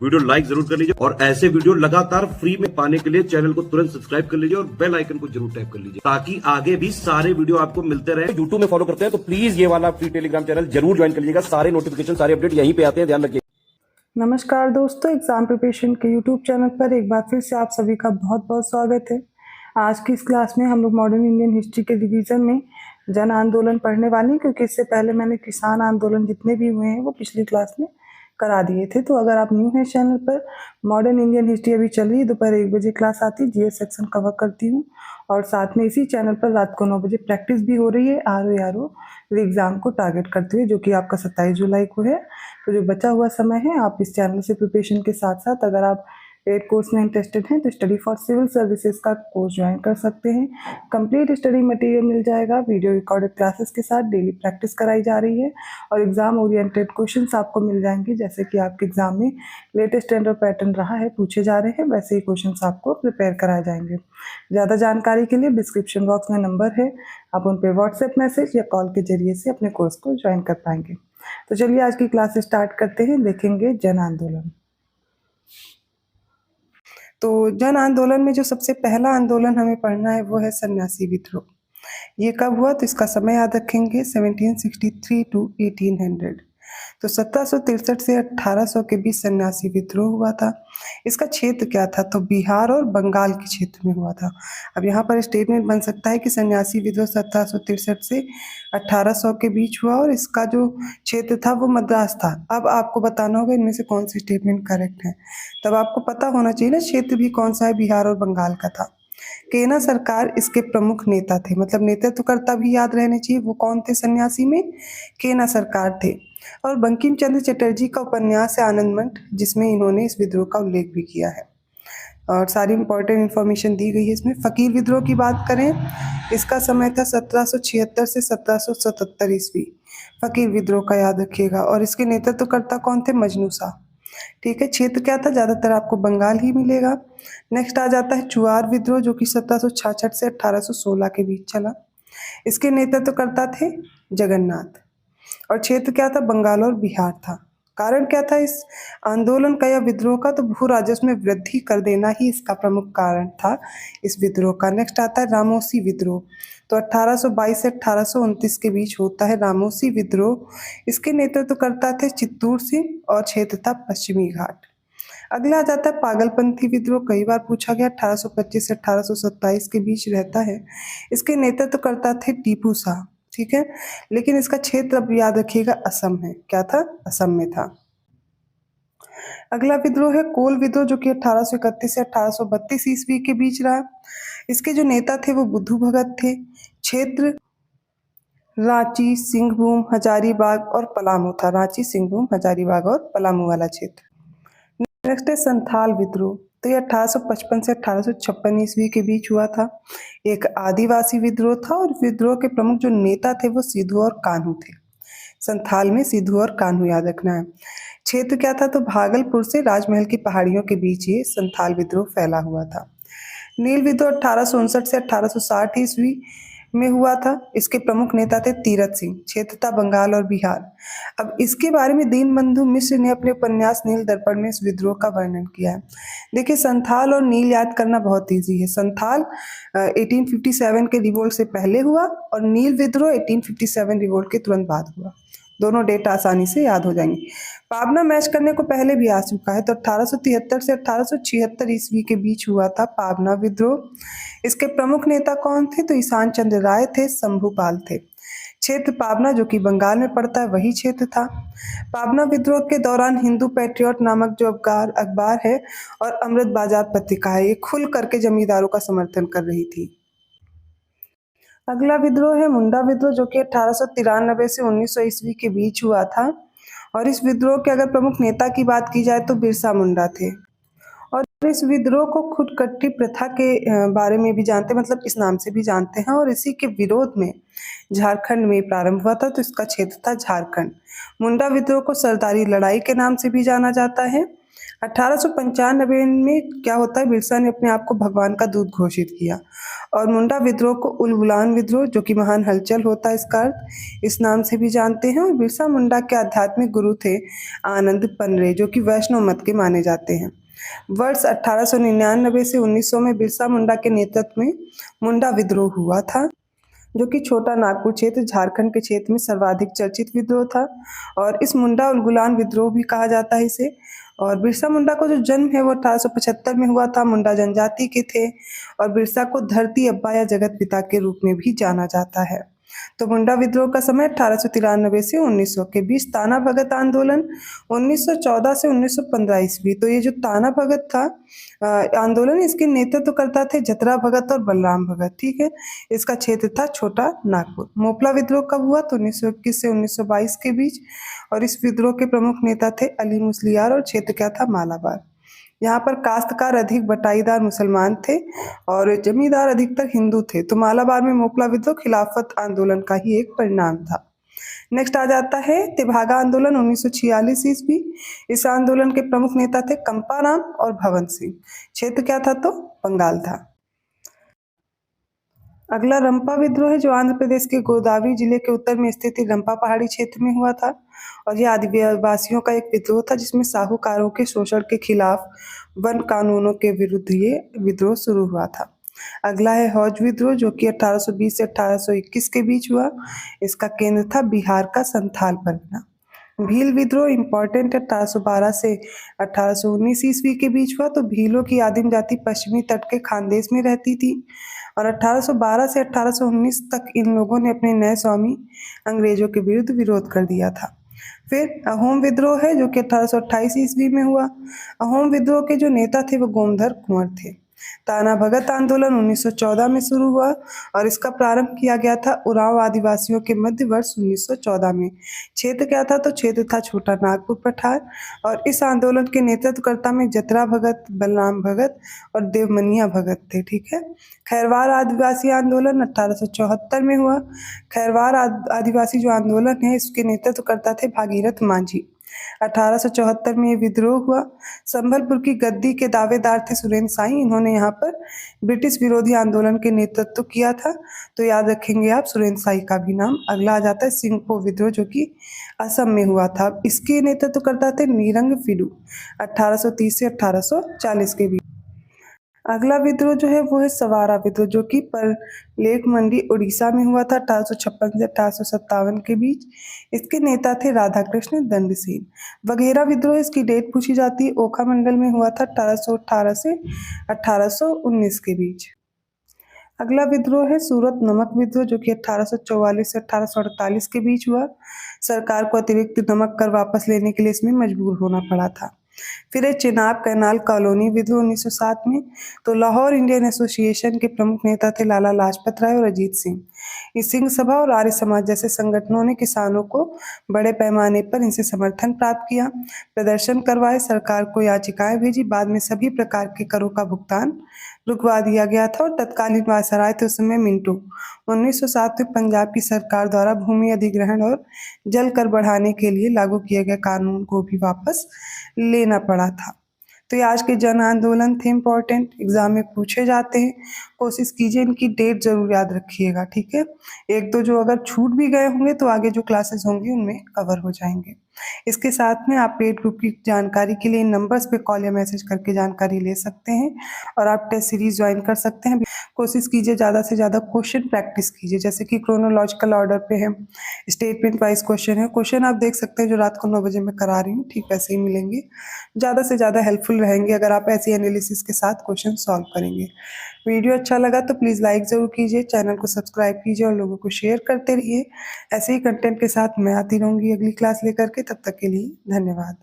Video like जरूर कर लीजिए और ऐसे वीडियो लगातार फ्री में पाने के लिए चैनल को तुरंत सब्सक्राइब कर लीजिए और बेल आइकन को जरूर टैप कर लीजिए ताकि आगे भी सारे वीडियो आपको मिलते रहे। यूट्यूब में फॉलो करते हैं तो प्लीज ये वाला फ्री टेलीग्राम चैनल जरूर ज्वाइन कर लीजिएगा। सारे नोटिफिकेशन सारे अपडेट यहीं पे आते हैं, ध्यान रखिए। नमस्कार दोस्तों, एग्जाम प्रिपरेशन के यूट्यूब चैनल पर एक बार फिर से आप सभी का बहुत बहुत स्वागत है। आज की इस क्लास में हम लोग मॉडर्न इंडियन हिस्ट्री के रिवीजन में जन आंदोलन पढ़ने वाले हैं, क्योंकि इससे पहले मैंने किसान आंदोलन जितने भी हुए हैं वो पिछली क्लास में करा दिए थे। तो अगर आप न्यू हैं चैनल पर, मॉडर्न इंडियन हिस्ट्री अभी चल रही है, दोपहर 1 बजे क्लास आती है, जीएस सेक्शन कवर करती हूँ और साथ में इसी चैनल पर रात को 9 बजे प्रैक्टिस भी हो रही है आरओ एग्जाम को टारगेट करते हुए, जो कि आपका 27 जुलाई को है। तो जो बचा हुआ समय है, आप इस चैनल से प्रिपरेशन के साथ साथ अगर आप पेड कोर्स में इंटरेस्टेड हैं तो स्टडी फॉर सिविल सर्विसेज का कोर्स ज्वाइन कर सकते हैं। कंप्लीट स्टडी मटेरियल मिल जाएगा, वीडियो रिकॉर्डेड क्लासेस के साथ डेली प्रैक्टिस कराई जा रही है और एग्जाम ओरिएंटेड क्वेश्चंस आपको मिल जाएंगे। जैसे कि आपके एग्जाम में लेटेस्ट ट्रेंड और पैटर्न रहा है, पूछे जा रहे हैं, वैसे ही क्वेश्चंस आपको प्रिपेयर कराए जाएंगे। ज़्यादा जानकारी के लिए डिस्क्रिप्शन बॉक्स में नंबर है, आप उन पर व्हाट्सएप मैसेज या कॉल के जरिए से अपने कोर्स को ज्वाइन कर पाएंगे। तो चलिए आज की क्लास स्टार्ट करते हैं। देखेंगे जन आंदोलन। तो जन आंदोलन में जो सबसे पहला आंदोलन हमें पढ़ना है वो है सन्यासी विद्रोह। ये कब हुआ तो इसका समय याद रखेंगे 1763 टू 1800। तो 1763 से 1800 के बीच सन्यासी विद्रोह हुआ था। इसका क्षेत्र क्या था तो बिहार और बंगाल के क्षेत्र में हुआ था। अब यहाँ पर स्टेटमेंट बन सकता है कि सन्यासी विद्रोह 1763 से 1800 के बीच हुआ और इसका जो क्षेत्र था वो मद्रास था। अब आपको बताना होगा इनमें से कौन सी स्टेटमेंट करेक्ट है। तब आपको पता होना चाहिए ना क्षेत्र भी कौन सा है, बिहार और बंगाल का था। केना सरकार इसके प्रमुख नेता थे, मतलब नेतृत्वकर्ता भी याद रहने चाहिए। वो कौन थे सन्यासी में? केना सरकार थे। और बंकिम चंद्र चटर्जी का उपन्यास है आनंदमठ, जिसमें इन्होंने इस विद्रोह का उल्लेख भी किया है और सारी इंपॉर्टेंट इन्फॉर्मेशन दी गई है इसमें। फकीर विद्रोह की बात करें, इसका समय था 1776 से 1777 ईस्वी। फकीर विद्रोह का याद रखिएगा और इसके नेतृत्वकर्ता कौन थे? मजनू शाह। ठीक है, क्षेत्र क्या था? ज़्यादातर आपको बंगाल ही मिलेगा। नेक्स्ट आ जाता है चुआर विद्रोह, जो कि 1766 से 1816 के बीच चला। इसके नेतृत्वकर्ता थे जगन्नाथ और क्षेत्र क्या था? बंगाल और बिहार था। कारण क्या था इस आंदोलन का या विद्रोह का? तो भू राजस्व में वृद्धि कर देना ही इसका प्रमुख कारण था इस विद्रोह का। नेक्स्ट आता है रामोसी विद्रोह। तो 1822 से 1829 के बीच होता है रामोसी विद्रोह। इसके नेतृत्वकर्ता थे चित्तूर सिंह और क्षेत्र था पश्चिमी घाट। अगला आ जाता है पागलपंथी विद्रोह। कई बार पूछा गया, 1825 से 1827 के बीच रहता है। इसके नेतृत्वकर्ता थे टीपू शाह। ठीक है, लेकिन इसका क्षेत्र अब याद रखिएगा असम है। क्या था? असम में था। अगला विद्रोह है कोल विद्रोह, जो कि 1831 से 1832 ईस्वी के बीच रहा। इसके जो नेता थे वो बुद्धू भगत थे। क्षेत्र रांची, सिंहभूम, हजारीबाग और पलामू था। रांची, सिंहभूम, हजारीबाग और पलामू वाला क्षेत्र। नेक्स्ट है संथाल विद्रोह। तो ये 1855 से 1856 ईस्वी के बीच हुआ था। एक आदिवासी विद्रोह था और विद्रोह के प्रमुख जो नेता थे वो सिद्धू और कान्हू थे। संथाल में सिद्धू और कान्हू याद रखना है। क्षेत्र क्या था तो भागलपुर से राजमहल की पहाड़ियों के बीच ये संथाल विद्रोह फैला हुआ था। नील विद्रोह 1859 से 1860 ईस्वी में हुआ था। इसके प्रमुख नेता थे तीरथ सिंह। क्षेत्र था बंगाल और बिहार। अब इसके बारे में दीनबंधु मिश्र ने अपने उपन्यास नील दर्पण में इस विद्रोह का वर्णन किया है। देखिए, संथाल और नील याद करना बहुत इजी है। संथाल 1857 के रिवोल्ट से पहले हुआ और नील विद्रोह 1857 रिवोल्ट के तुरंत बाद हुआ। दोनों डेट आसानी से याद हो जाएंगे। पाबना मैच करने को पहले भी आ चुका है। तो 1873 से 1876 ईस्वी के बीच हुआ था पाबना विद्रोह। इसके प्रमुख नेता कौन थे तो ईशान चंद्र राय थे, शंभूपाल थे। क्षेत्र पाबना, जो कि बंगाल में पड़ता है, वही क्षेत्र था। पाबना विद्रोह के दौरान हिंदू पैट्रियट नामक जो अखबार है और अमृत बाजार पत्रिका है, ये खुल करके जमींदारों का समर्थन कर रही थी। अगला विद्रोह है मुंडा विद्रोह, जो कि 1893 से 1900 ईस्वी के बीच हुआ था और इस विद्रोह के अगर प्रमुख नेता की बात की जाए तो बिरसा मुंडा थे। और इस विद्रोह को खुदकट्टी प्रथा के बारे में भी जानते, मतलब इस नाम से भी जानते हैं, और इसी के विरोध में झारखंड में प्रारंभ हुआ था। तो इसका क्षेत्र था झारखंड। मुंडा विद्रोह को सरदारी लड़ाई के नाम से भी जाना जाता है। 1895 में क्या होता है, बिरसा ने अपने आप को भगवान का दूत घोषित किया और मुंडा विद्रोह को उलगुलान विद्रोह, जो कि महान हलचल होता है इसका अर्थ, इस नाम से भी जानते हैं। और बिरसा मुंडा के आध्यात्मिक गुरु थे आनंद पनरे, जो कि वैष्णव मत के माने जाते हैं। वर्ष 1899 से 1900 में बिरसा मुंडा के नेतृत्व में मुंडा विद्रोह हुआ था, जो कि छोटा नागपुर क्षेत्र झारखंड के क्षेत्र में सर्वाधिक चर्चित विद्रोह था और इस मुंडा उलगुलान विद्रोह भी कहा जाता है इसे। और बिरसा मुंडा को जो जन्म है वो 1875 में हुआ था। मुंडा जनजाति के थे और बिरसा को धरती अब्बा या जगत पिता के रूप में भी जाना जाता है। तो मुंडा विद्रोह का समय 1893 से 1900 के बीच। ताना भगत आंदोलन 1914 से 1915 ईस्वी। तो ये जो ताना भगत था आंदोलन, इसके नेतृत्व करता थे जतरा भगत और बलराम भगत, ठीक है। इसका क्षेत्र था छोटा नागपुर। मोपला विद्रोह कब हुआ, तो 1921 से 1922 के बीच और इस विद्रोह के प्रमुख नेता थे अली मुसलियार और क्षेत्र क्या था, मालाबार। यहाँ पर काश्तकार अधिक बटाईदार मुसलमान थे और जमींदार अधिकतर हिंदू थे। तो मालाबार में मोपला विद्रोह खिलाफत आंदोलन का ही एक परिणाम था। नेक्स्ट आ जाता है तेभागा आंदोलन 1946 ईस्वी। इस आंदोलन के प्रमुख नेता थे कंपाराम और भवन सिंह। क्षेत्र क्या था, तो बंगाल था। अगला रंपा विद्रोह है, जो आंध्र प्रदेश के गोदावरी जिले के उत्तर में स्थित रंपा पहाड़ी क्षेत्र में हुआ था और यह आदिवासियों का एक विद्रोह था, जिसमें साहूकारों के शोषण के खिलाफ वन कानूनों के विरुद्ध ये विद्रोह शुरू हुआ था। अगला है हौज विद्रोह, जो कि 1820 से 1821 के बीच हुआ। इसका केंद्र था बिहार का संथाल परगना। भील विद्रोह इंपॉर्टेंट है, 1812 से 1819 ईस्वी के बीच हुआ। तो भीलों की आदिम जाति पश्चिमी तट के खानदेश में रहती थी और 1812 से 1819 तक इन लोगों ने अपने नए स्वामी अंग्रेजों के विरुद्ध विरोध कर दिया था। फिर अहोम विद्रोह है, जो कि 1828 ईस्वी में हुआ। अहोम विद्रोह के जो नेता थे वो गोमधर कुंवर थे। ताना भगत आंदोलन 1914 में शुरू हुआ और इसका प्रारंभ किया गया था उरांव आदिवासियों के मध्य वर्ष 1914 में। क्षेत्र क्या था, तो क्षेत्र था छोटा नागपुर पठार और इस आंदोलन के नेतृत्वकर्ता में जतरा भगत, बलराम भगत और देवमनिया भगत थे, ठीक है। खैरवार आदिवासी आंदोलन 1874 में हुआ। खैरवार आदिवासी जो आंदोलन है इसके नेतृत्वकर्ता थे भागीरथ मांझी। 1874 में ये विद्रोह हुआ। संबलपुर की गद्दी के दावेदार थे सुरेंद्र साई। इन्होंने यहाँ पर ब्रिटिश विरोधी आंदोलन के नेतृत्व किया था। तो याद रखेंगे आप सुरेंद्र साई का भी नाम। अगला आ जाता है सिंगपो विद्रोह, जो कि असम में हुआ था। इसके नेतृत्व करता थे नीरंग फिडू 1830 से 1840 के बीच। अगला विद्रोह जो है वो है सवारा विद्रोह, जो कि लेक मंडी उड़ीसा में हुआ था 1856 से 1857 के बीच। इसके नेता थे राधा कृष्ण दंडसेन। वगैरह विद्रोह, इसकी डेट पूछी जाती है, ओखा मंडल में हुआ था 1818 से 1819 के बीच। अगला विद्रोह है सूरत नमक विद्रोह, जो कि 1844 से 1848 के बीच हुआ। सरकार को अतिरिक्त नमक कर वापस लेने के लिए इसमें मजबूर होना पड़ा था। फिर है चेनाब कैनाल कॉलोनी विद्रोह 1907 में। तो लाहौर इंडियन एसोसिएशन के प्रमुख नेता थे लाला लाजपत राय और अजीत सिंह। इस सिंह सभा और आर्य समाज जैसे संगठनों ने किसानों को बड़े पैमाने पर इनसे समर्थन प्राप्त किया, प्रदर्शन करवाए, सरकार को याचिकाएं भेजी। बाद में सभी प्रकार के करों का भुगतान रुकवा दिया गया था और तत्कालीन वायसराय थे उस समय मिंटो 1907 में पंजाब की सरकार द्वारा भूमि अधिग्रहण और जल कर बढ़ाने के लिए लागू किए गए कानून को भी वापस लेना पड़ा था। तो ये आज के जन आंदोलन थे, इंपॉर्टेंट एग्जाम में पूछे जाते हैं। कोशिश कीजिए इनकी डेट जरूर याद रखिएगा, ठीक है। एक दो जो अगर छूट भी गए होंगे तो आगे जो क्लासेस होंगी उनमें कवर हो जाएंगे। इसके साथ में आप पेड ग्रुप की जानकारी के लिए इन नंबर्स पे कॉल या मैसेज करके जानकारी ले सकते हैं और आप टेस्ट सीरीज ज्वाइन कर सकते हैं। कोशिश कीजिए ज़्यादा से ज़्यादा क्वेश्चन प्रैक्टिस कीजिए, जैसे कि क्रोनोलॉजिकल ऑर्डर पे है, स्टेटमेंट वाइज क्वेश्चन है। क्वेश्चन आप देख सकते हैं जो रात को 9 बजे मैं करा रही हूँ, ठीक वैसे ही मिलेंगे। ज़्यादा से ज़्यादा हेल्पफुल रहेंगे अगर आप ऐसी एनालिसिस के साथ क्वेश्चन सॉल्व करेंगे। वीडियो अच्छा लगा तो प्लीज़ लाइक ज़रूर कीजिए, चैनल को सब्सक्राइब कीजिए और लोगों को शेयर करते रहिए। ऐसे ही कंटेंट के साथ मैं आती रहूँगी अगली क्लास लेकर के। तब तक के लिए धन्यवाद।